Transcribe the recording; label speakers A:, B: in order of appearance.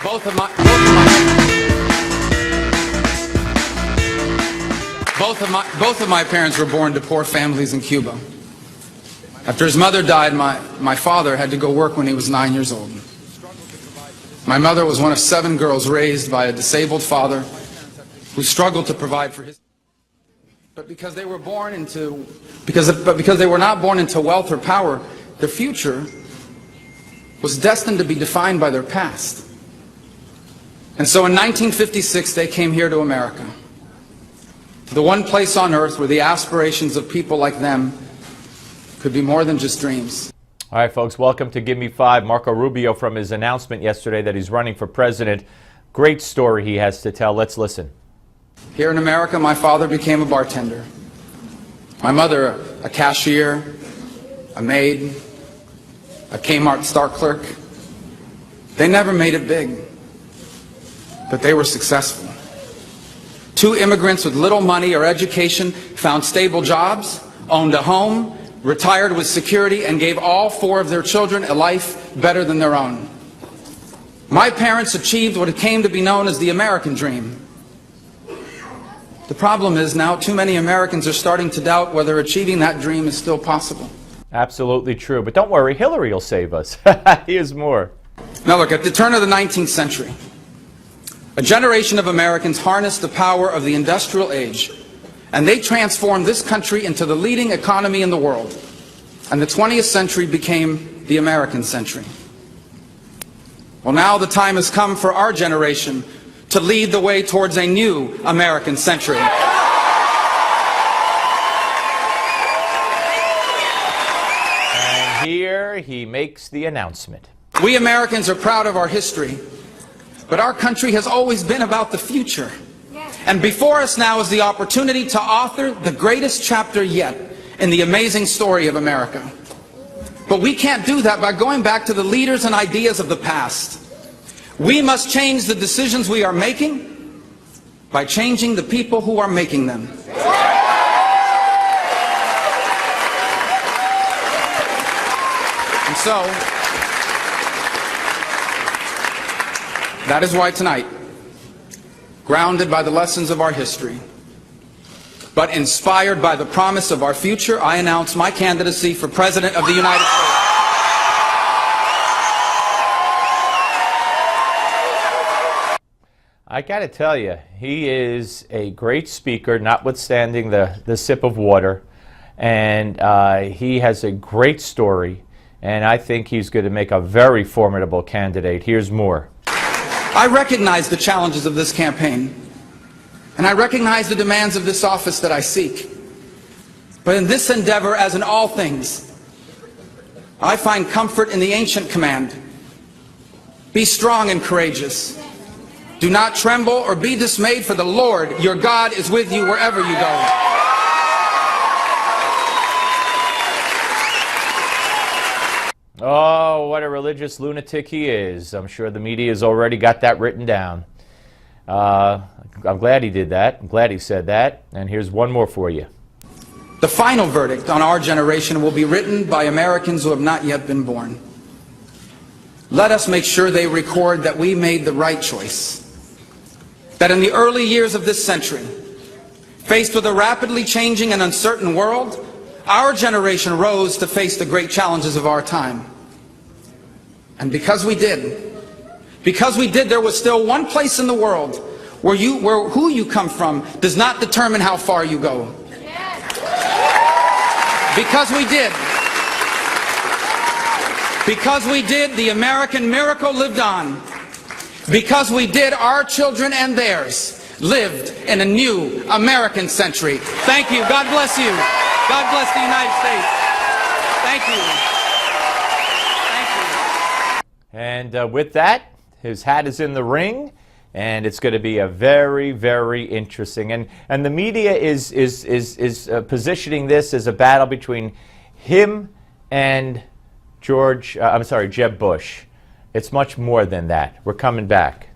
A: Both of my parents were born to poor families in Cuba. After his mother died, my father had to go work when he was 9 years old. My mother was one of 7 girls raised by a disabled father who struggled to provide for his. But because they were not born into wealth or power, their future was destined to be defined by their past. And so in 1956, they came here to America, the one place on earth where the aspirations of people like them could be more than just dreams.
B: All right, folks, welcome to Give Me Five. Marco Rubio, from his announcement yesterday that he's running for president. Great story he has to tell. Let's listen.
A: Here in America, my father became a bartender. My mother, a cashier, a maid, a Kmart store clerk. They never made it big, but they were successful. 2 immigrants with little money or education found stable jobs, owned a home, retired with security, and gave all 4 of their children a life better than their own. My parents achieved what came to be known as the American dream. The problem is now too many Americans are starting to doubt whether achieving that dream is still possible.
B: Absolutely true. But don't worry, Hillary will save us. Here's more.
A: Now look, at the turn of the 19th century, a generation of Americans harnessed the power of the industrial age, and they transformed this country into the leading economy in the world. And the 20th century became the American century. Well, now the time has come for our generation to lead the way towards a new American century.
B: And here he makes the announcement.
A: We Americans are proud of our history, but our country has always been about the future. And before us now is the opportunity to author the greatest chapter yet in the amazing story of America. But we can't do that by going back to the leaders and ideas of the past. We must change the decisions we are making by changing the people who are making them. And so, that is why tonight, grounded by the lessons of our history, but inspired by the promise of our future, I announce my candidacy for President of the United States.
B: I got to tell you, he is a great speaker, notwithstanding the sip of water, and he has a great story, and I think he's going to make a very formidable candidate. Here's more.
A: I recognize the challenges of this campaign, and I recognize the demands of this office that I seek. But in this endeavor, as in all things, I find comfort in the ancient command: be strong and courageous. Do not tremble or be dismayed, for the Lord your God is with you wherever you go.
B: Oh, what a religious lunatic he is. I'm sure the media has already got that written down. I'm glad he did that. I'm glad he said that. And here's one more for you.
A: The final verdict on our generation will be written by Americans who have not yet been born. Let us make sure they record that we made the right choice. That in the early years of this century, faced with a rapidly changing and uncertain world, our generation rose to face the great challenges of our time. And because we did, there was still one place in the world where who you come from does not determine how far you go. Because we did, the American miracle lived on. Because we did, our children and theirs lived in a new American century. Thank you. God bless you. God bless the United States. Thank you. Thank you.
B: And with that, his hat is in the ring, and it's going to be a very, very interesting. And the media is positioning this as a battle between him and Jeb Bush. It's much more than that. We're coming back.